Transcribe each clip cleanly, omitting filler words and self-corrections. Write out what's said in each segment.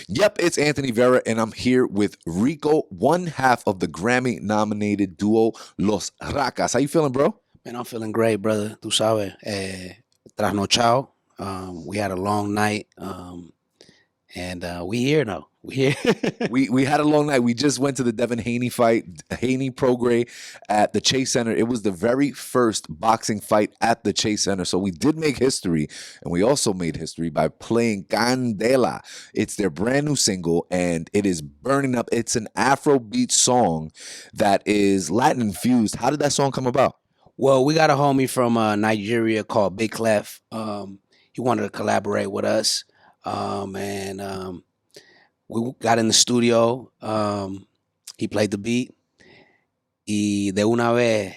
Yep, it's Anthony Vera, and I'm here with Rico, one half of the Grammy-nominated duo Los Rakas. How you feeling, bro? Man, I'm feeling great, brother. Tú sabes, trasnochado. We had a long night, and we here now. We here. We had a long night. We just went to the Devin Haney fight, Haney Prograis at the Chase Center. It was the very first boxing fight at the Chase Center. So we did make history, and we also made history by playing Candela. It's their brand new single, and it is burning up. It's an Afrobeat song that is Latin infused. How did that song come about? Well, we got a homie from Nigeria called Big Clef. He wanted to collaborate with us, and we got in the studio. He played the beat, y de una vez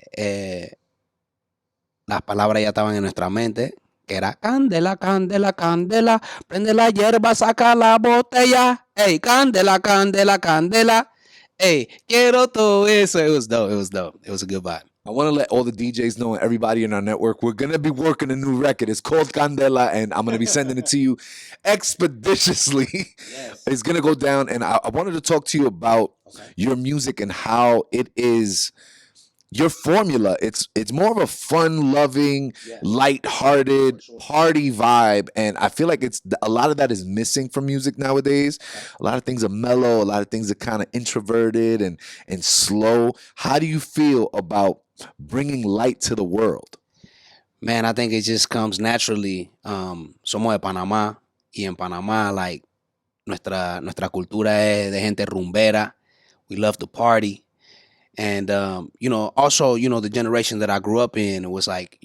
las palabras ya estaban en nuestra mente, que era candela, candela, candela, prende la hierba, saca la botella, hey, candela, candela, candela, hey, quiero todo eso. It was dope. It was dope. It was a good vibe. I want to let all the DJs know and everybody in our network, we're going to be working a new record. It's called Candela, and I'm going to be sending it to you expeditiously. Yes. It's going to go down, and I wanted to talk to you about your music and how it is your formula. It's more of a fun-loving, light-hearted party vibe, and I feel like it's a lot of that is missing from music nowadays. A lot of things are mellow, a lot of things are kind of introverted and slow. How do you feel about bringing light to the world? Man, I think it just comes naturally. Somos de Panamá, y en Panamá, like, nuestra cultura es de gente rumbera. We love to party. And, also, the generation that I grew up in, it was like,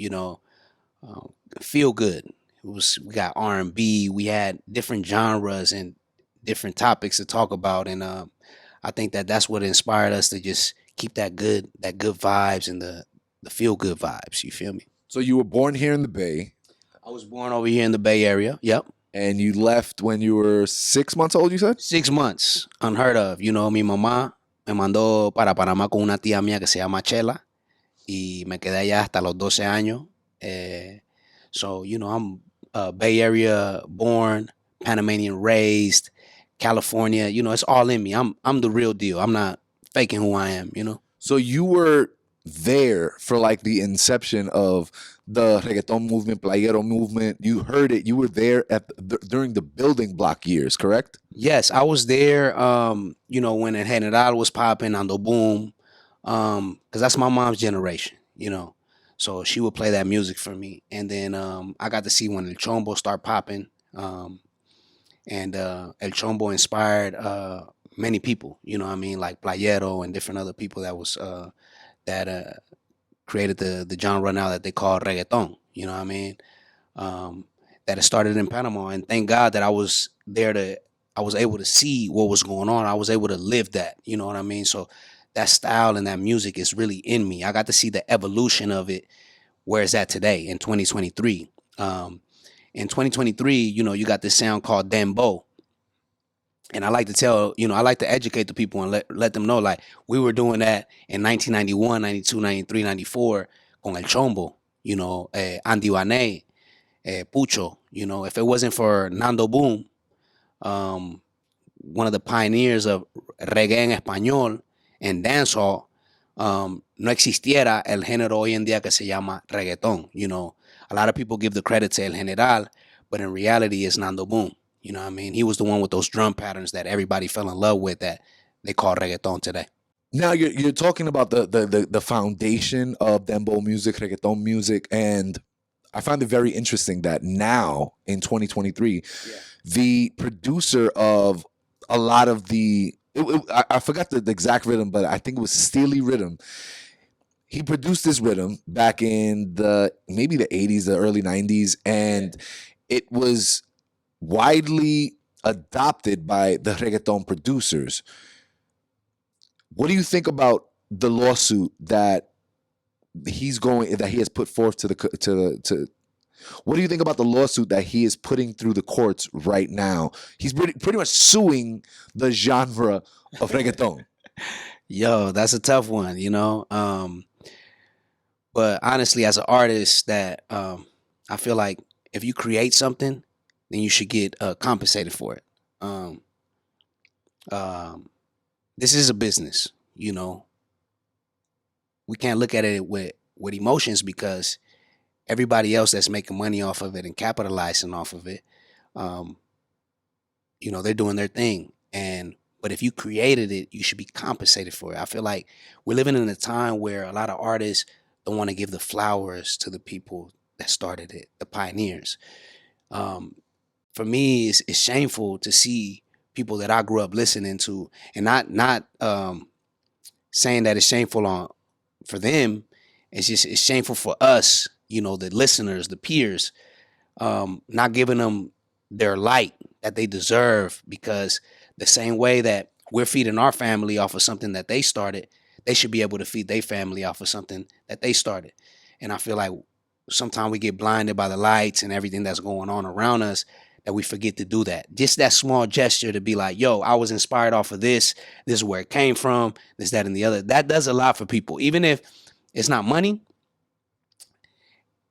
feel good. We got R&B, we had different genres and different topics to talk about. And I think that that's what inspired us to just keep that good vibes and the feel good vibes. You feel me? So you were born here in the Bay. I was born over here in the Bay Area. Yep. And you left when you were 6 months old, you said? 6 months. Unheard of. Mi mamá me mandó para Panamá con una tía mía que se llama Chela, y me quedé allá hasta los 12 años. So, I'm Bay Area born, Panamanian raised, California. It's all in me. I'm the real deal. I'm not faking who I am. So you were there for like the inception of the reggaeton movement, playero movement. You heard it. You were there during the building block years, correct? Yes, I was there. When El General was popping on the boom, because that's my mom's generation. So she would play that music for me, and then I got to see when El Chombo start popping, and El Chombo inspired many people. Like Playero and different other people that created the genre now that they call reggaeton. That it started in Panama, and thank God that I was there I was able to see what was going on. I was able to live that, you know what I mean? So that style and that music is really in me. I got to see the evolution of it, where it's at today in 2023. In 2023, you got this sound called Dembo. And I like to educate the people and let them know, like, we were doing that in 1991, 92, 93, 94 con El Chombo, Andy Baney, Pucho. If it wasn't for Nando Boom, one of the pioneers of reggae en español and dancehall, no existiera el género hoy en día que se llama reggaeton. A lot of people give the credit to El General, but in reality, it's Nando Boom. You know what I mean? He was the one with those drum patterns that everybody fell in love with that they call reggaeton today. Now you're talking about the foundation of dembow music, reggaeton music, and I find it very interesting that now in 2023, the producer of a lot of I forgot the exact rhythm, but I think it was Steely Rhythm. He produced this rhythm back in maybe the 80s, the early 90s, and it was widely adopted by the reggaeton producers. What do you think about the lawsuit that he has put forth what do you think about the lawsuit that he is putting through the courts right now? He's pretty much suing the genre of reggaeton. Yo, that's a tough one, but honestly, as an artist, that I feel like if you create something, then you should get compensated for it. This is a business, you know. We can't look at it with emotions because everybody else that's making money off of it and capitalizing off of it, um, they're doing their thing. And but if you created it, you should be compensated for it. I feel like we're living in a time where a lot of artists don't want to give the flowers to the people that started it, the pioneers. Um, for me, it's shameful to see people that I grew up listening to, and not saying that it's shameful on for them. It's shameful for us, the listeners, the peers, not giving them their light that they deserve, because the same way that we're feeding our family off of something that they started, they should be able to feed their family off of something that they started. And I feel like sometimes we get blinded by the lights and everything that's going on around us, that we forget to do that. Just that small gesture to be like, yo, I was inspired off of this. This is where it came from. This, that, and the other. That does a lot for people. Even if it's not money,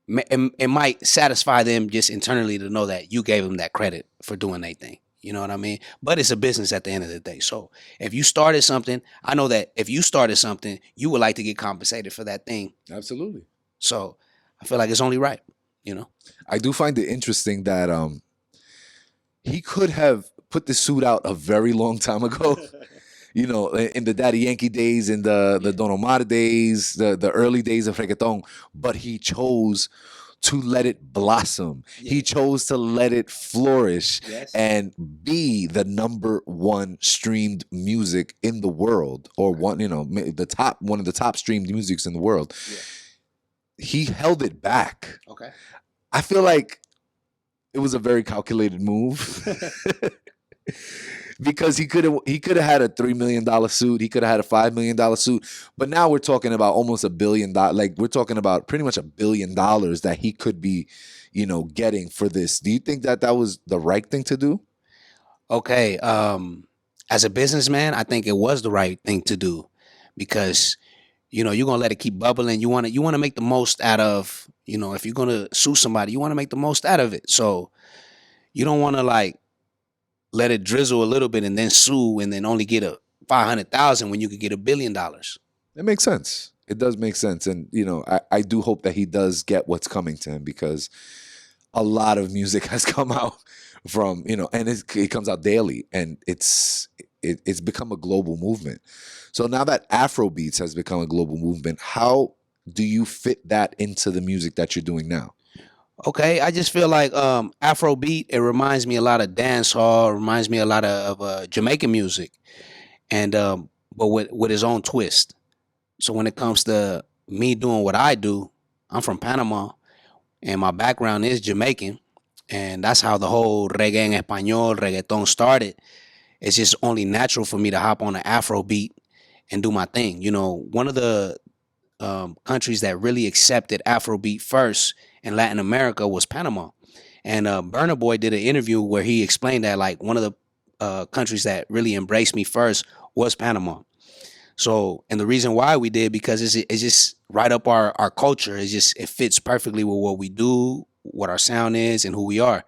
it might satisfy them just internally to know that you gave them that credit for doing their thing. You know what I mean? But it's a business at the end of the day. So if you started something, I know that if you started something, you would like to get compensated for that thing. Absolutely. So I feel like it's only right, I do find it interesting that he could have put the suit out a very long time ago. In the Daddy Yankee days, in the Don Omar days, the early days of reggaeton, but he chose to let it blossom. Yeah. He chose to let it flourish. Yes. And be the number one streamed music in the world, or one of the top streamed musics in the world. Yeah. He held it back. Okay. I feel like it was a very calculated move. Because he could have had a $3 million suit, he could have had a $5 million suit, but now we're talking about almost $1 billion. Like, we're talking about pretty much $1 billion that he could be, getting for this. Do you think that was the right thing to do? Okay. As a businessman, I think it was the right thing to do, because you're gonna let it keep bubbling. You want to make the most out of, if you're gonna sue somebody, you want to make the most out of it. So you don't want to like let it drizzle a little bit and then sue and then only get a 500,000 when you could get $1 billion. It makes sense. It does make sense. And, I do hope that he does get what's coming to him, because a lot of music has come out from, and it comes out daily, and it's become a global movement. So now that Afro beats has become a global movement, how do you fit that into the music that you're doing now? Okay, I just feel like Afrobeat, it reminds me a lot of dance hall, reminds me a lot of Jamaican music, and but with his own twist. So when it comes to me doing what I do, I'm from Panama, and my background is Jamaican, and that's how the whole reggae en español, reggaeton started. It's just only natural for me to hop on an Afrobeat and do my thing. One of the countries that really accepted Afrobeat first in Latin America was Panama. And Burna Boy did an interview where he explained that like one of the countries that really embraced me first was Panama. So, and the reason why we did, because it's just right up our culture. It fits perfectly with what we do, what our sound is, and who we are.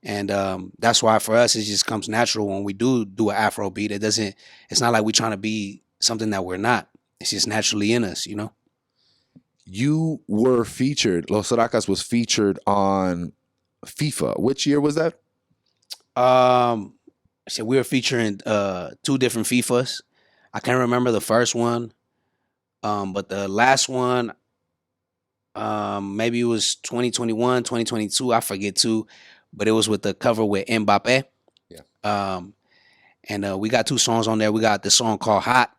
And that's why for us, it just comes natural when we do an Afro beat. It's not like we're trying to be something that we're not. It's just naturally in us, You were featured, Los Rakas was featured on FIFA. Which year was that? So we were featuring 2 different FIFAs. I can't remember the first one, but the last one, maybe it was 2021, 2022. I forget too, but it was with the cover with Mbappe. Yeah. And we got 2 songs on there. We got the song called Hot,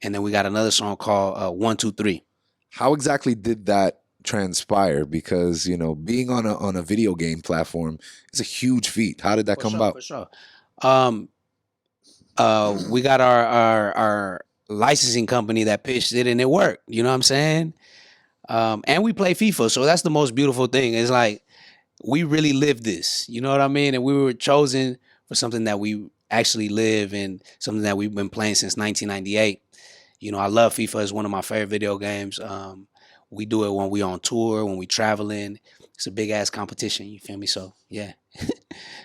and then we got another song called 1, 2, 3. How exactly did that transpire? Because being on a video game platform is a huge feat. How did that come about? For sure. We got our licensing company that pitched it, and it worked. You know what I'm saying? And we play FIFA, so that's the most beautiful thing. It's like we really live this. You know what I mean? And we were chosen for something that we actually live, and something that we've been playing since 1998. I love FIFA. It's one of my favorite video games. We do it when we on tour, when we traveling. It's a big ass competition. You feel me? So yeah,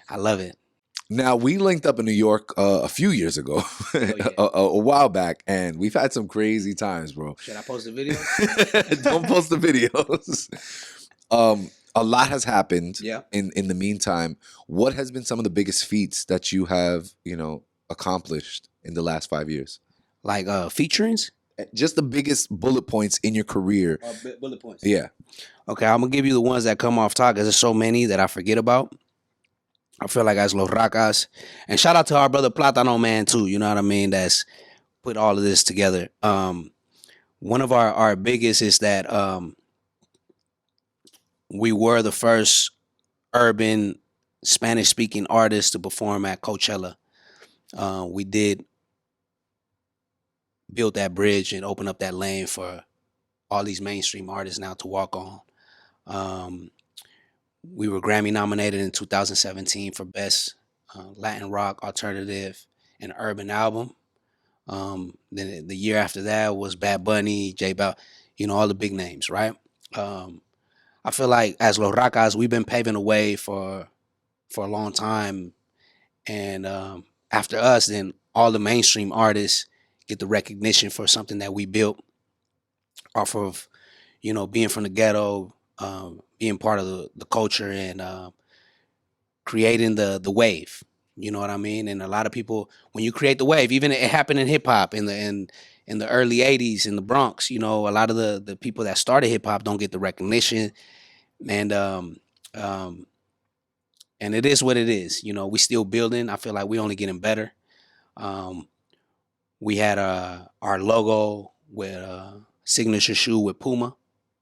I love it. Now we linked up in New York a few years ago, yeah. a while back, and we've had some crazy times, bro. Should I post the video? Don't post the videos. A lot has happened. Yeah. In the meantime, what has been some of the biggest feats that you have, accomplished in the last 5 years? Like featurings? Just the biggest bullet points in your career. Bullet points. Yeah. Okay, I'm gonna give you the ones that come off top because there's so many that I forget about. I feel like as Los Rakas, and shout out to our brother Platano man too. You know what I mean? That's put all of this together. One of our biggest is that we were the first urban Spanish speaking artists to perform at Coachella. We did build that bridge and open up that lane for all these mainstream artists now to walk on. We were Grammy nominated in 2017 for Best Latin Rock Alternative and Urban Album. Then the year after that was Bad Bunny, J Bal, all the big names, right? I feel like as Los Rakas, we've been paving the way for a long time. And after us, then all the mainstream artists get the recognition for something that we built off of, being from the ghetto, being part of the culture and creating the wave. You know what I mean? And a lot of people, when you create the wave, even it happened in hip hop in the early '80s in the Bronx. A lot of the people that started hip hop don't get the recognition, and it is what it is. We still building. I feel like we only getting better. We had our logo with a signature shoe with Puma.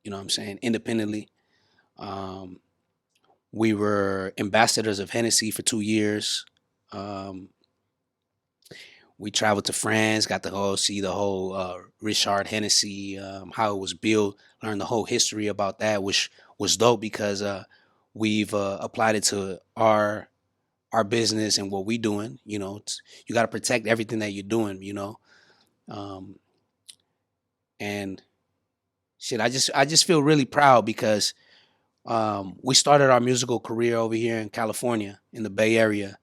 You know what I'm saying? Independently. We were ambassadors of Hennessy for 2 years. We traveled to France, got to see the whole Richard Hennessy, how it was built, learned the whole history about that, which was dope because we've applied it to our business and what we doing. You got to protect everything that you're doing. And shit, I just feel really proud because we started our musical career over here in California, in the Bay Area,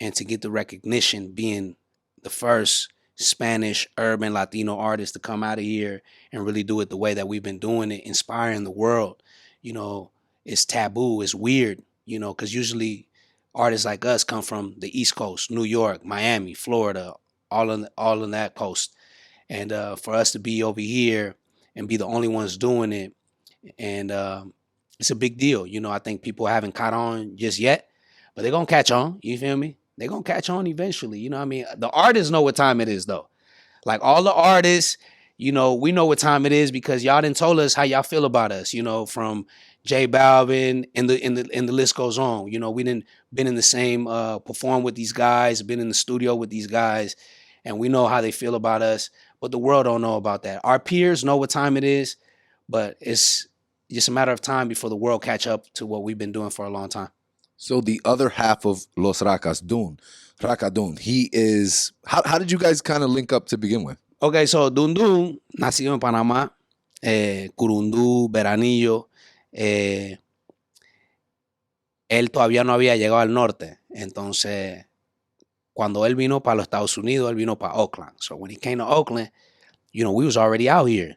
and to get the recognition, being the first Spanish urban Latino artist to come out of here and really do it the way that we've been doing it, inspiring the world. It's taboo, it's weird, because usually artists like us come from the East Coast, New York, Miami, Florida, all on that coast. And for us to be over here and be the only ones doing it, and it's a big deal. I think people haven't caught on just yet, but they're going to catch on. You feel me? They're going to catch on eventually. You know what I mean? The artists know what time it is, though. Like all the artists, we know what time it is because y'all done told us how y'all feel about us, from J Balvin and the list goes on. We done been in the same, perform with these guys, been in the studio with these guys, and we know how they feel about us, but the world don't know about that. Our peers know what time it is, but it's just a matter of time before the world catch up to what we've been doing for a long time. So the other half of Los Rakas, Raka Dun, he is. How did you guys kind of link up to begin with? Okay, so Dun nacido en Panamá, Curundú, Veranillo. Él todavía no había llegado al norte, entonces cuando él vino para los Estados Unidos, él vino para Oakland. So when he came to Oakland, we was already out here.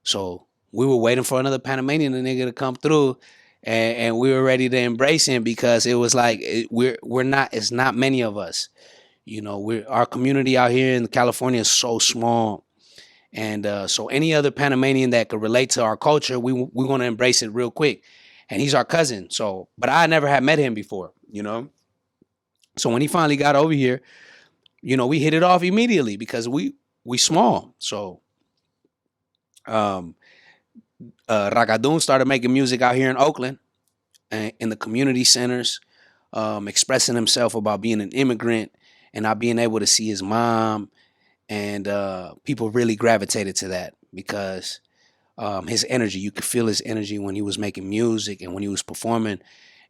So we were waiting for another Panamanian nigga to come through, and we were ready to embrace him because it was like it's not many of us. Our community out here in California is so small, and so any other Panamanian that could relate to our culture, we're gonna embrace it real quick. And he's our cousin, but I never had met him before, So when he finally got over here, we hit it off immediately because we small. So Rakadun started making music out here in Oakland, in the community centers, expressing himself about being an immigrant and not being able to see his mom. And people really gravitated to that because his energy, you could feel his energy when he was making music and when he was performing.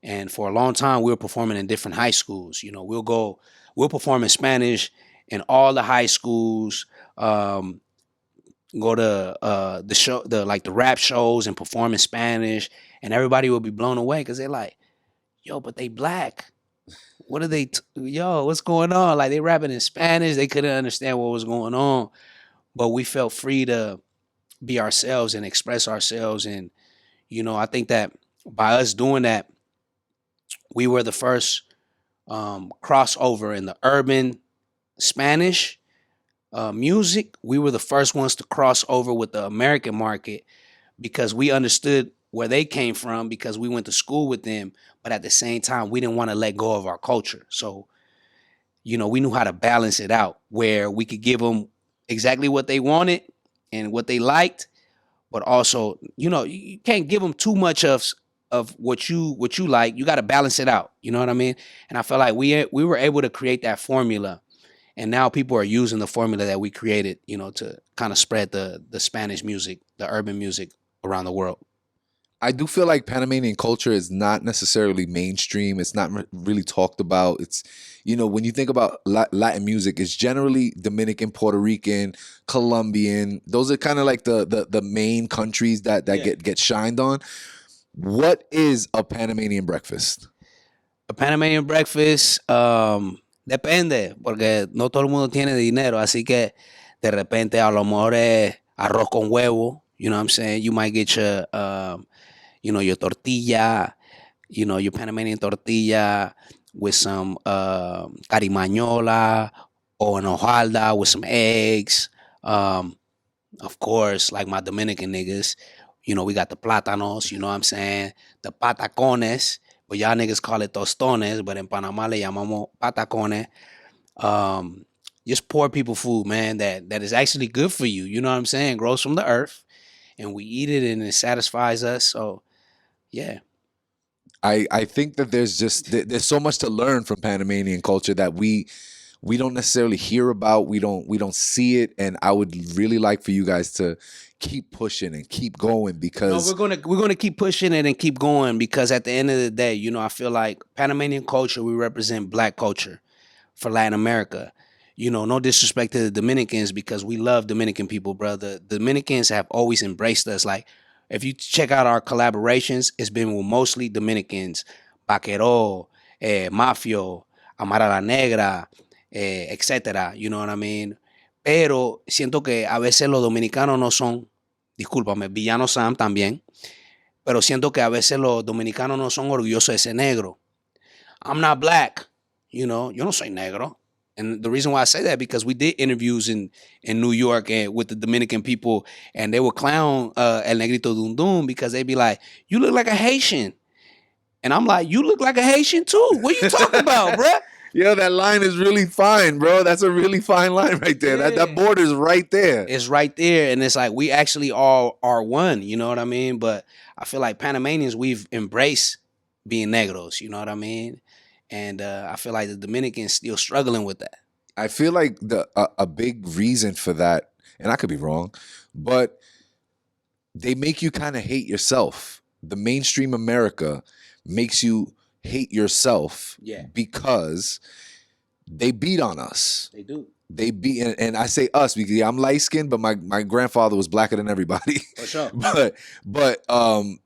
And for a long time, we were performing in different high schools. We'll perform in Spanish in all the high schools. Go to the rap shows and perform in Spanish, and everybody will be blown away because they're like, "Yo, but they black. what are they? Yo, what's going on? Like they rapping in Spanish. They couldn't understand what was going on, but we felt free to be ourselves and express ourselves. And I think that by us doing that, we were the first crossover in the urban Spanish music. We were the first ones to cross over with the American market because we understood where they came from because we went to school with them. But at the same time, we didn't want to let go of our culture. So, we knew how to balance it out where we could give them exactly what they wanted and what they liked, but also, you can't give them too much of what you like. You got to balance it out. You know what I mean? And I felt like we were able to create that formula, and now people are using the formula that we created, to kind of spread the Spanish music, the urban music around the world. I do feel like Panamanian culture is not necessarily mainstream. It's not really talked about. It's, when you think about Latin music, it's generally Dominican, Puerto Rican, Colombian. Those are kind of like the main countries that get shined on. What is a Panamanian breakfast? A Panamanian breakfast, depende, porque no todo el mundo tiene dinero, así que de repente a lo mejor es arroz con huevo. You know what I'm saying? You might get your tortilla, your Panamanian tortilla with some carimañola or an hojalda with some eggs. Of course, like my Dominican niggas, we got the plátanos, you know what I'm saying? The patacones, but y'all niggas call it tostones, but in Panama le llamamos patacones. Just poor people food, man, that is actually good for you. You know what I'm saying? Grows from the earth, and we eat it, and it satisfies us. So, yeah. I think that there's so much to learn from Panamanian culture that we don't necessarily hear about. We don't see it, and I would really like for you guys to keep pushing and keep going because we're gonna keep pushing it and keep going because at the end of the day, I feel like Panamanian culture, we represent Black culture for Latin America. No disrespect to the Dominicans because we love Dominican people, brother. The Dominicans have always embraced us. Like, if you check out our collaborations, it's been with mostly Dominicans, Vaquero, Mafio, Amara la Negra, etcétera. You know what I mean? Pero siento que a veces los dominicanos no son, discúlpame, Villano Sam también, pero siento que a veces los dominicanos no son orgullosos de ser negro. I'm not black, yo no soy negro. And the reason why I say that because we did interviews in New York and with the Dominican people, and they would clown El Negrito Dum Dum because they'd be like, "You look like a Haitian," and I'm like, "You look like a Haitian too. What are you talking about, bruh?" Yeah, that line is really fine, bro. That's a really fine line right there. Yeah. That border is right there. It's right there, and it's like we actually all are one. You know what I mean? But I feel like Panamanians, we've embraced being negros. You know what I mean? And I feel like the Dominicans still struggling with that. I feel like a big reason for that, and I could be wrong, but they make you kind of hate yourself. The mainstream America makes you hate yourself because they beat on us. They do. They beat, and I say us because I'm light skinned, but my grandfather was blacker than everybody. For sure. but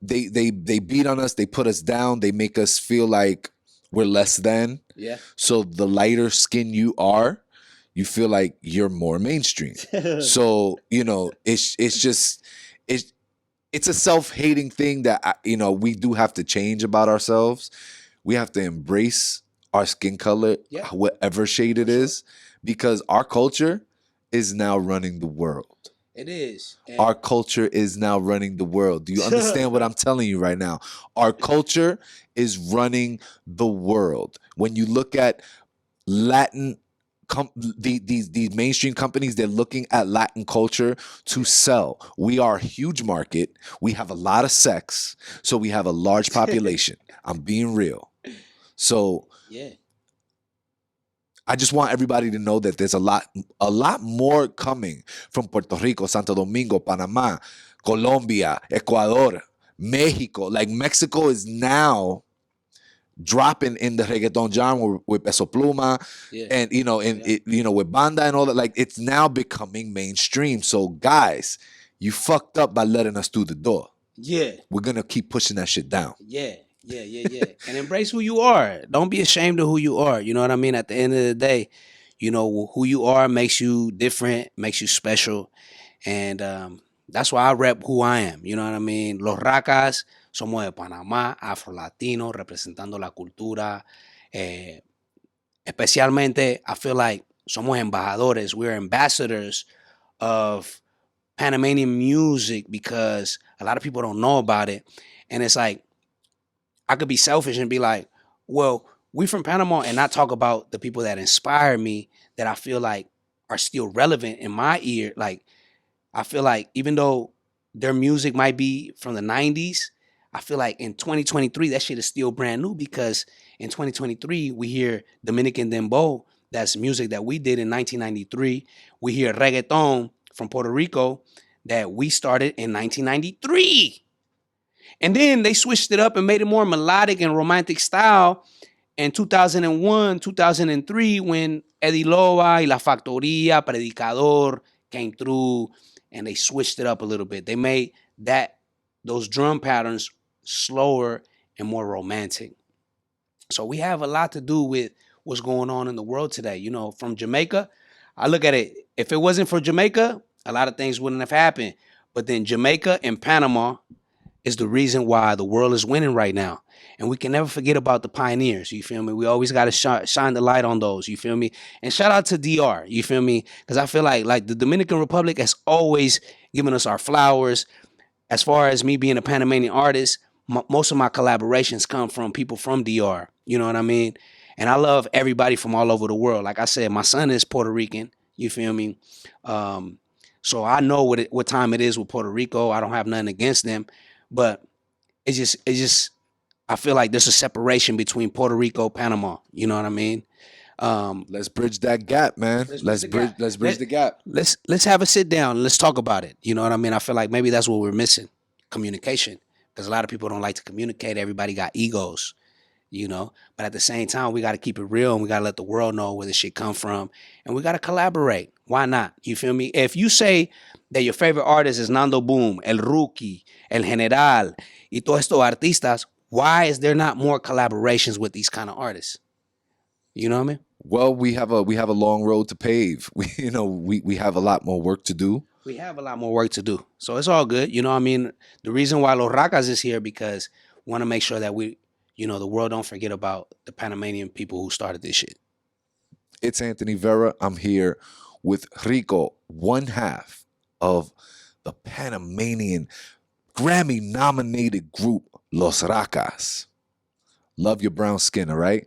they beat on us. They put us down. They make us feel like we're less than. Yeah. So the lighter skin you are, you feel like you're more mainstream. So it's a self-hating thing that we do have to change about ourselves. We have to embrace our skin color, whatever shade it is, because our culture is now running the world. It is. Our culture is now running the world. Do you understand what I'm telling you right now? Our culture is running the world. When you look at Latin, these mainstream companies, they're looking at Latin culture to sell. We are a huge market. We have a lot of sex, so we have a large population. I'm being real. So I just want everybody to know that there's a lot more coming from Puerto Rico, Santo Domingo, Panama, Colombia, Ecuador, Mexico. Like Mexico is now dropping in the reggaeton genre with Peso Pluma and with Banda and all that. Like it's now becoming mainstream. So guys, you fucked up by letting us through the door. Yeah. We're gonna keep pushing that shit down. Yeah. Yeah. And embrace who you are. Don't be ashamed of who you are. You know what I mean? At the end of the day, you know, who you are makes you different, makes you special. And that's why I rep who I am. You know what I mean? Los Rakas somos de Panamá, afro-latino, representando la cultura. Eh, Especialmente, I feel like somos embajadores. We're ambassadors of Panamanian music because a lot of people don't know about it. And it's like, I could be selfish and be like, well, we from Panama and not talk about the people that inspire me that I feel like are still relevant in my ear. Like, I feel like even though their music might be from the 90s, I feel like in 2023, that shit is still brand new because in 2023, we hear Dominican Dembow, that's music that we did in 1993. We hear reggaeton from Puerto Rico that we started in 1993. And then they switched it up and made it more melodic and romantic style in 2001, 2003, when Eddie Loba y La Factoría, Predicador came through and they switched it up a little bit. They made those drum patterns slower and more romantic. So we have a lot to do with what's going on in the world today. You know, from Jamaica, I look at it, if it wasn't for Jamaica, a lot of things wouldn't have happened. But then Jamaica and Panama is the reason why the world is winning right now. And we can never forget about the pioneers. You feel me? We always got to shine the light on those. You feel me? And shout out to DR. You feel me? Because I feel like the Dominican Republic has always given us our flowers. As far as me being a Panamanian artist, most of my collaborations come from people from DR. You know what I mean? And I love everybody from all over the world. Like I said, my son is Puerto Rican. You feel me? So I know what time it is with Puerto Rico. I don't have nothing against them. But it's just I feel like there's a separation between Puerto Rico, Panama. You know what I mean? Let's bridge that gap, man. Let's bridge the gap. Let's have a sit down and let's talk about it. You know what I mean? I feel like maybe that's what we're missing. Communication. Because a lot of people don't like to communicate. Everybody got egos, you know. But at the same time, we got to keep it real and we got to let the world know where this shit come from. And we got to collaborate. Why not? You feel me? If you say that your favorite artist is Nando Boom, El Rookie, El General, y todos estos artistas, why is there not more collaborations with these kind of artists? You know what I mean? Well, we have a long road to pave. We have a lot more work to do. We have a lot more work to do. So it's all good. You know what I mean? The reason why Los Rakas is here because we want to make sure that the world don't forget about the Panamanian people who started this shit. It's Anthony Vera. I'm here with Rico, one half of the Panamanian Grammy-nominated group Los Rakas. Love your brown skin, all right?